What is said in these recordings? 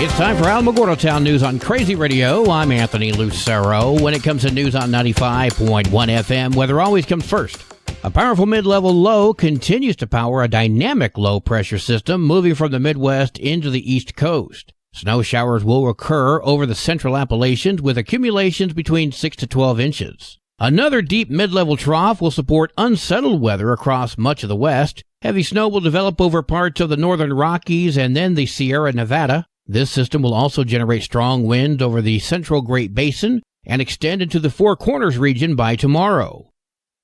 It's time for Alamogordo Town News on Crazy Radio. I'm Anthony Lucero. When it comes to news on 95.1 FM, weather always comes first. A powerful mid-level low continues to power a dynamic low-pressure system moving from the Midwest into the East Coast. Snow showers will occur over the central Appalachians with accumulations between 6 to 12 inches. Another deep mid-level trough will support unsettled weather across much of the West. Heavy snow will develop over parts of the northern Rockies and then the Sierra Nevada. This system will also generate strong winds over the central Great Basin and extend into the Four Corners region by tomorrow.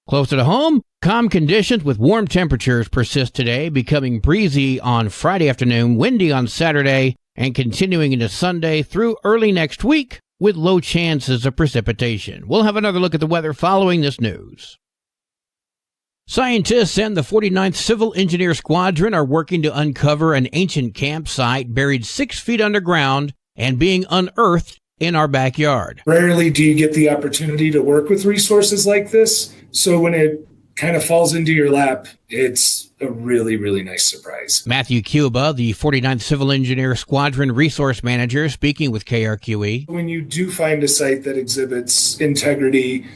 Closer to home, calm conditions with warm temperatures persist today, becoming breezy on Friday afternoon, windy on Saturday, and continuing into Sunday through early next week with low chances of precipitation. We'll have another look at the weather following this news. Scientists and the 49th Civil Engineer Squadron are working to uncover an ancient campsite buried 6 feet underground and being unearthed in our backyard. Rarely do you get the opportunity to work with resources like this, so when it kind of falls into your lap, it's a really, really nice surprise. Matthew Cuba, the 49th Civil Engineer Squadron Resource Manager, speaking with KRQE. When you do find a site that exhibits integrity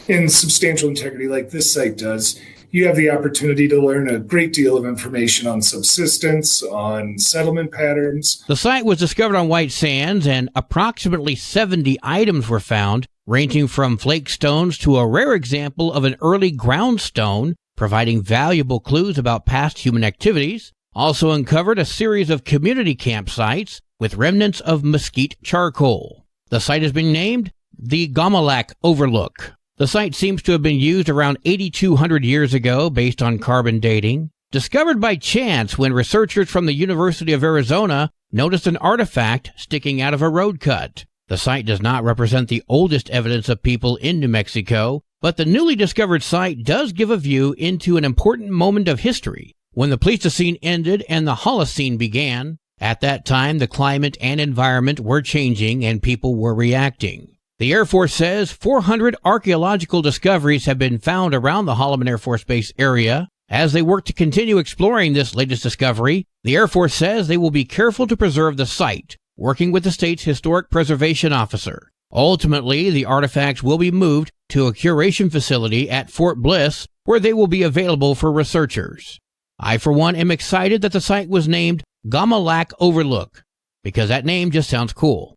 and substantial integrity like this site does, you have the opportunity to learn a great deal of information on subsistence, on settlement patterns. The site was discovered on white sands, and approximately 70 items were found, ranging from flake stones to a rare example of an early ground stone, providing valuable clues about past human activities. Also uncovered a series of community campsites with remnants of mesquite charcoal. The site has been named the Gamalak Overlook. The site seems to have been used around 8,200 years ago based on carbon dating. Discovered by chance when researchers from the University of Arizona noticed an artifact sticking out of a road cut. The site does not represent the oldest evidence of people in New Mexico, but the newly discovered site does give a view into an important moment of history, when the Pleistocene ended and the Holocene began. At that time, the climate and environment were changing and people were reacting. The Air Force says 400 archaeological discoveries have been found around the Holloman Air Force Base area. As they work to continue exploring this latest discovery, the Air Force says they will be careful to preserve the site, working with the state's historic preservation officer. Ultimately, the artifacts will be moved to a curation facility at Fort Bliss, where they will be available for researchers. I, for one, am excited that the site was named Gamalak Overlook, because that name just sounds cool.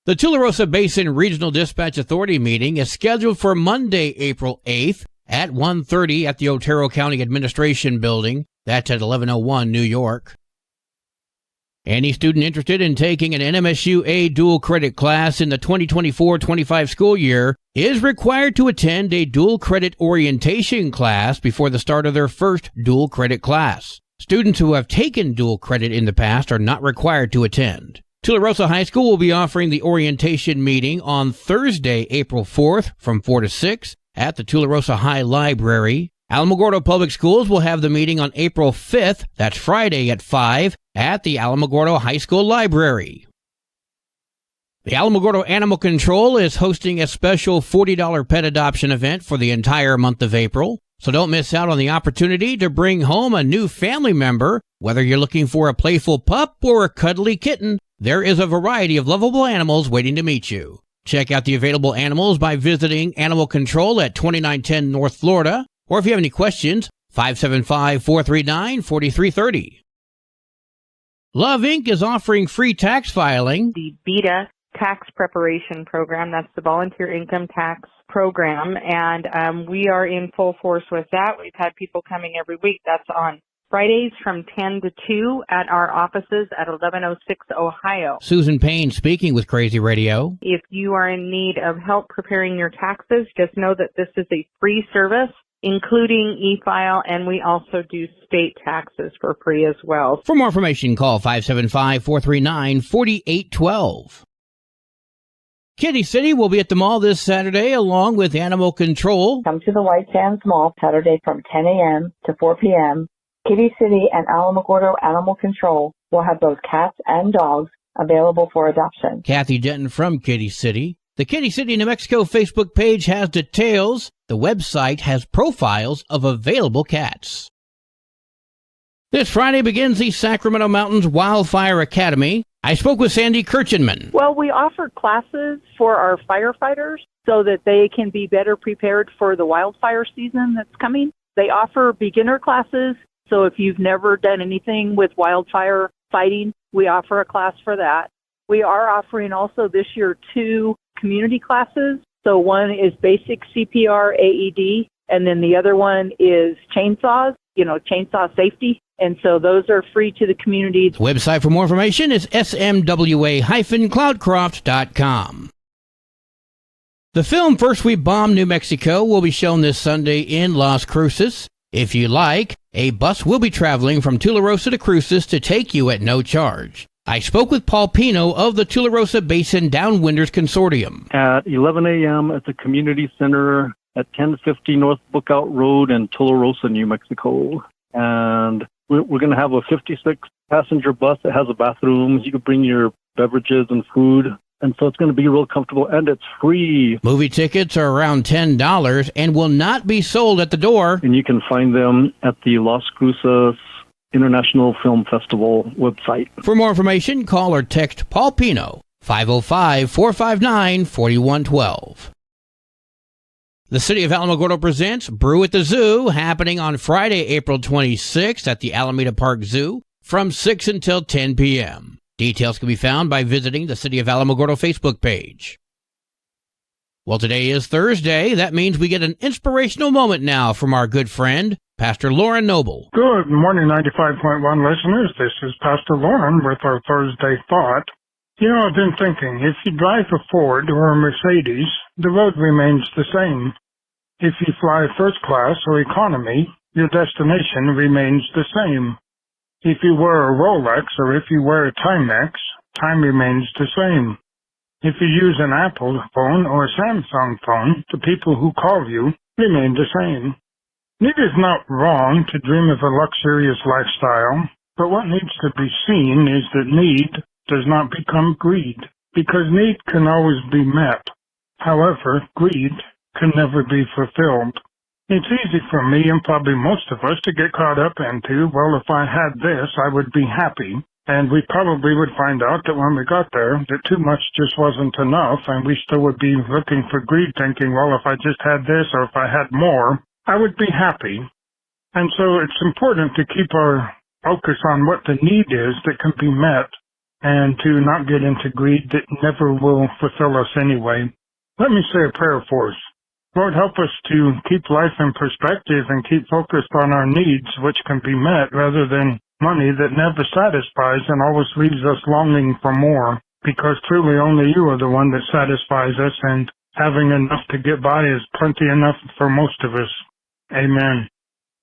The Tularosa Basin Regional Dispatch Authority meeting is scheduled for Monday, April 8th at 1:30 at the Otero County Administration Building. That's at 1101 New York. Any student interested in taking an NMSU-A dual credit class in the 2024-25 school year is required to attend a dual credit orientation class before the start of their first dual credit class. Students who have taken dual credit in the past are not required to attend. Tularosa High School will be offering the orientation meeting on Thursday, April 4th from 4 to 6 at the Tularosa High Library. Alamogordo Public Schools will have the meeting on April 5th, that's Friday at 5, at the Alamogordo High School Library. The Alamogordo Animal Control is hosting a special $40 pet adoption event for the entire month of April. So don't miss out on the opportunity to bring home a new family member. Whether you're looking for a playful pup or a cuddly kitten, there is a variety of lovable animals waiting to meet you. Check out the available animals by visiting Animal Control at 2910 North Florida, or if you have any questions, 575-439-4330. Love Inc. is offering free tax filing. The BETA tax preparation program, that's the volunteer income tax program, and we are in full force with that. We've had people coming every week. That's on Fridays from 10 to 2 at our offices at 1106 Ohio. Susan Payne speaking with Crazy Radio. If you are in need of help preparing your taxes, just know that this is a free service, including e-file, and we also do state taxes for free as well. For more information, call 575-439-4812. Kitty City will be at the mall this Saturday along with Animal Control. Come to the White Sands Mall Saturday from 10 a.m. to 4 p.m. Kitty City and Alamogordo Animal Control will have both cats and dogs available for adoption. Kathy Denton from Kitty City. The Kitty City, New Mexico Facebook page has details. The website has profiles of available cats. This Friday begins the Sacramento Mountains Wildfire Academy. I spoke with Sandy Kirchenman. Well, we offer classes for our firefighters so that they can be better prepared for the wildfire season that's coming. They offer beginner classes, so if you've never done anything with wildfire fighting, we offer a class for that. We are offering also this year 2 community classes. So one is basic CPR AED, and then the other one is chainsaws, chainsaw safety. And so those are free to the community. The website for more information is smwa-cloudcroft.com. The film First We Bombed New Mexico will be shown this Sunday in Las Cruces. If you like, a bus will be traveling from Tularosa to Cruces to take you at no charge. I spoke with Paul Pino of the Tularosa Basin Downwinders Consortium. At 11 a.m. at the Community Center at 1050 North Bookout Road in Tularosa, New Mexico. And we're going to have a 56-passenger bus that has a bathroom. You can bring your beverages and food. And so it's going to be real comfortable, and it's free. Movie tickets are around $10 and will not be sold at the door. And you can find them at the Las Cruces International Film Festival website. For more information, call or text Paul Pino, 505-459-4112. The City of Alamogordo presents Brew at the Zoo, happening on Friday, April 26th at the Alameda Park Zoo from 6 until 10 p.m. Details can be found by visiting the City of Alamogordo Facebook page. Well, today is Thursday. That means we get an inspirational moment now from our good friend, Pastor Lauren Noble. Good morning, 95.1 listeners. This is Pastor Lauren with our Thursday thought. I've been thinking, if you drive a Ford or a Mercedes, the road remains the same. If you fly first class or economy, your destination remains the same. If you wear a Rolex or if you wear a Timex, time remains the same. If you use an Apple phone or a Samsung phone, the people who call you remain the same. It is not wrong to dream of a luxurious lifestyle, but what needs to be seen is that need does not become greed, because need can always be met. However, greed can never be fulfilled. It's easy for me and probably most of us to get caught up into, well, if I had this, I would be happy. And we probably would find out that when we got there, that too much just wasn't enough, and we still would be looking for greed, thinking, well, if I just had this or if I had more, I would be happy. And so it's important to keep our focus on what the need is that can be met and to not get into greed that never will fulfill us anyway. Let me say a prayer for us. Lord, help us to keep life in perspective and keep focused on our needs, which can be met, rather than money that never satisfies and always leaves us longing for more, because truly only you are the one that satisfies us, and having enough to get by is plenty enough for most of us. Amen.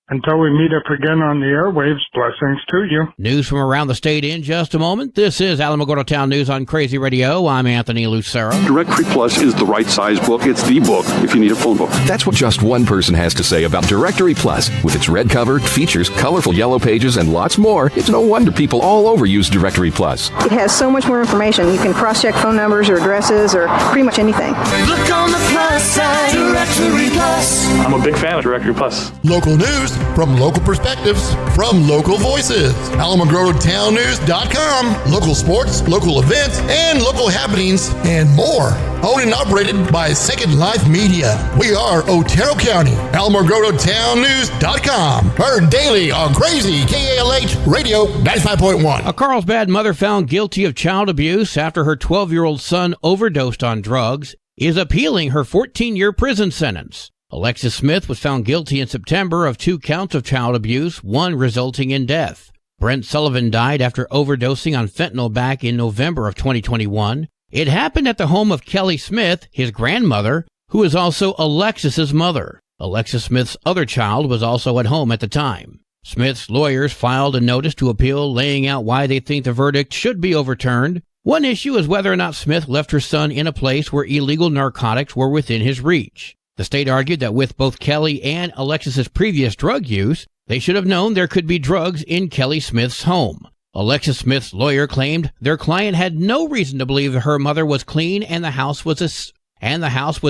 Until we meet up again on the airwaves, blessings to you. News from around the state in just a moment. This is Alamogordo Town News on Crazy Radio. I'm Anthony Lucero. Directory Plus is the right size book. It's the book if you need a phone book. That's what just one person has to say about Directory Plus. With its red cover, features, colorful yellow pages, and lots more, it's no wonder people all over use Directory Plus. It has so much more information. You can cross-check phone numbers or addresses or pretty much anything. Look on the plus side, Directory Plus. I'm a big fan of Directory Plus. Local news from local perspectives, from local voices. AlamogordoTownNews.com. Local sports, local events, and local happenings, and more. Owned and operated by Second Life Media. We are Otero County. AlamogordoTownNews.com. Heard daily on Crazy KALH Radio 95.1. A Carlsbad mother found guilty of child abuse after her 12-year-old son overdosed on drugs is appealing her 14-year prison sentence. Alexis Smith was found guilty in September of 2 counts of child abuse, one resulting in death. Brent Sullivan died after overdosing on fentanyl back in November of 2021. It happened at the home of Kelly Smith, his grandmother, who is also Alexis's mother. Alexis Smith's other child was also at home at the time. Smith's lawyers filed a notice to appeal laying out why they think the verdict should be overturned. One issue is whether or not Smith left her son in a place where illegal narcotics were within his reach. The state argued that with both Kelly and Alexis's previous drug use, they should have known there could be drugs in Kelly Smith's home. Alexis Smith's lawyer claimed their client had no reason to believe her mother was clean and the house was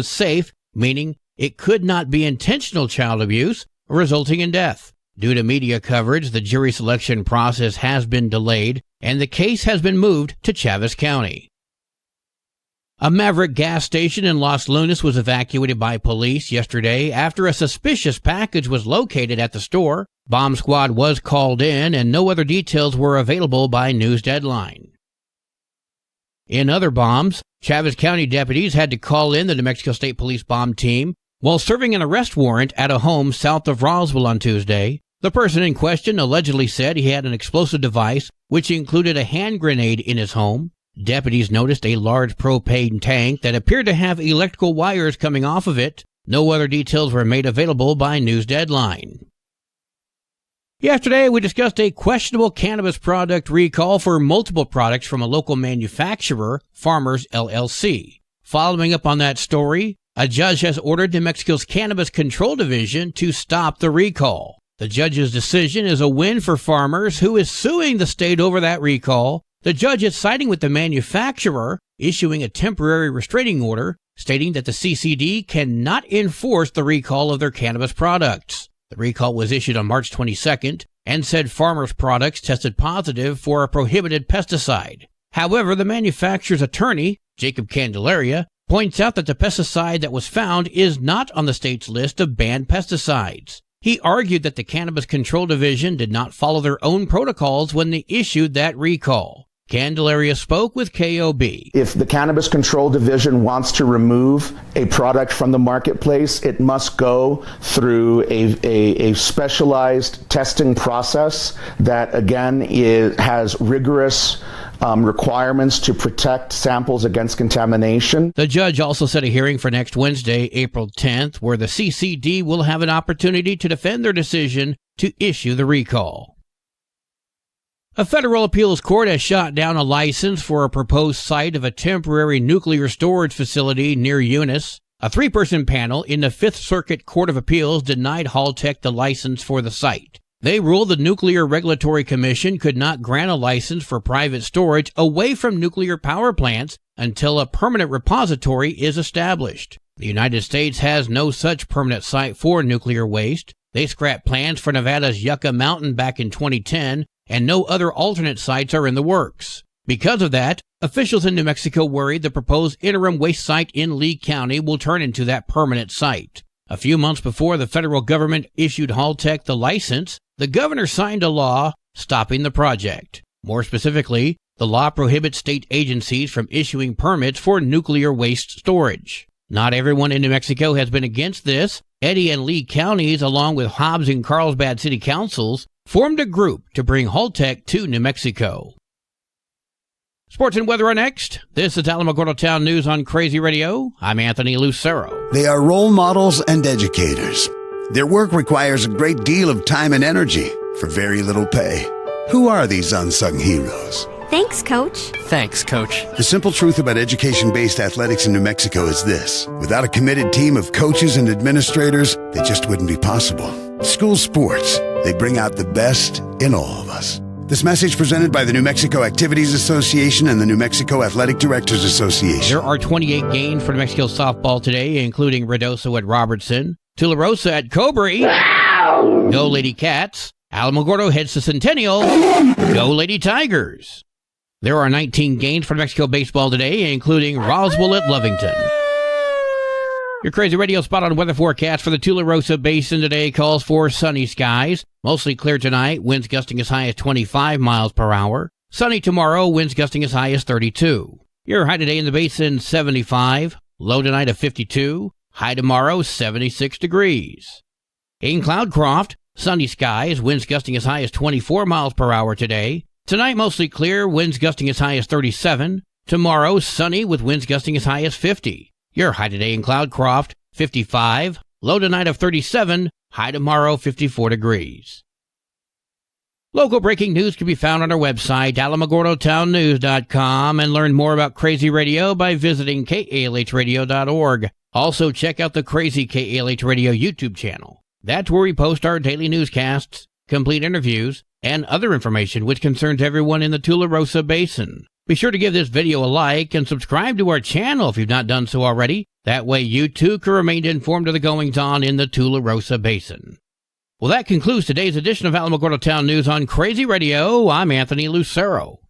safe, meaning it could not be intentional child abuse resulting in death. Due to media coverage, the jury selection process has been delayed, and the case has been moved to Chaves County. A Maverick gas station in Los Lunas was evacuated by police yesterday after a suspicious package was located at the store. Bomb squad was called in, and no other details were available by News Deadline. In other bombs, Chaves County deputies had to call in the New Mexico State Police bomb team while serving an arrest warrant at a home south of Roswell on Tuesday. The person in question allegedly said he had an explosive device, which included a hand grenade in his home. Deputies noticed a large propane tank that appeared to have electrical wires coming off of it. No other details were made available by News Deadline. Yesterday, we discussed a questionable cannabis product recall for multiple products from a local manufacturer, Farmers LLC. Following up on that story, a judge has ordered New Mexico's Cannabis Control Division to stop the recall. The judge's decision is a win for Farmers, who is suing the state over that recall. The judge is siding with the manufacturer, issuing a temporary restraining order, stating that the CCD cannot enforce the recall of their cannabis products. The recall was issued on March 22nd and said Farmers' products tested positive for a prohibited pesticide. However, the manufacturer's attorney, Jacob Candelaria, points out that the pesticide that was found is not on the state's list of banned pesticides. He argued that the Cannabis Control Division did not follow their own protocols when they issued that recall. Candelaria spoke with KOB. If the Cannabis Control Division wants to remove a product from the marketplace, it must go through a specialized testing process that, again, has rigorous requirements to protect samples against contamination. The judge also set a hearing for next Wednesday, April 10th, where the CCD will have an opportunity to defend their decision to issue the recall. A federal appeals court has shot down a license for a proposed site of a temporary nuclear storage facility near Eunice. A three-person panel in the Fifth Circuit Court of Appeals denied Haltech the license for the site. They ruled the Nuclear Regulatory Commission could not grant a license for private storage away from nuclear power plants until a permanent repository is established. The United States has no such permanent site for nuclear waste. They scrapped plans for Nevada's Yucca Mountain back in 2010, and no other alternate sites are in the works. Because of that, officials in New Mexico worried the proposed interim waste site in Lee County will turn into that permanent site. A few months before the federal government issued Haltech the license, the governor signed a law stopping the project. More specifically, the law prohibits state agencies from issuing permits for nuclear waste storage. Not everyone in New Mexico has been against this. Eddy and Lee counties, along with Hobbs and Carlsbad city councils, formed a group to bring Haltech to New Mexico. Sports and weather are next. This is Alamogordo Town News on Crazy Radio. I'm Anthony Lucero. They are role models and educators. Their work requires a great deal of time and energy for very little pay. Who are these unsung heroes? Thanks, Coach. Thanks, Coach. The simple truth about education-based athletics in New Mexico is this. Without a committed team of coaches and administrators, they just wouldn't be possible. School sports, they bring out the best in all of us. This message presented by the New Mexico Activities Association and the New Mexico Athletic Directors Association. There are 28 games for New Mexico softball today, including Ruidoso at Robertson, Tularosa at Cobury. Go Lady Cats. Alamogordo heads to Centennial. Go Lady Tigers. There are 19 games for New Mexico baseball today, including Roswell at Lovington. Your Crazy Radio spot on weather forecast for the Tularosa Basin today calls for sunny skies. Mostly clear tonight, winds gusting as high as 25 miles per hour. Sunny tomorrow, winds gusting as high as 32. Your high today in the basin, 75. Low tonight of 52. High tomorrow, 76 degrees. In Cloudcroft, sunny skies, winds gusting as high as 24 miles per hour today. Tonight, mostly clear, winds gusting as high as 37. Tomorrow, sunny with winds gusting as high as 50. Your high today in Cloudcroft, 55. Low tonight of 37. High tomorrow, 54 degrees. Local breaking news can be found on our website, alamogordotownnews.com, and learn more about Crazy Radio by visiting KALHradio.org. Also, check out the Crazy KALH Radio YouTube channel. That's where we post our daily newscasts, complete interviews, and other information which concerns everyone in the Tularosa Basin. Be sure to give this video a like and subscribe to our channel if you've not done so already. That way you too can remain informed of the goings-on in the Tularosa Basin. Well, that concludes today's edition of Alamogordo Town News on Crazy Radio. I'm Anthony Lucero.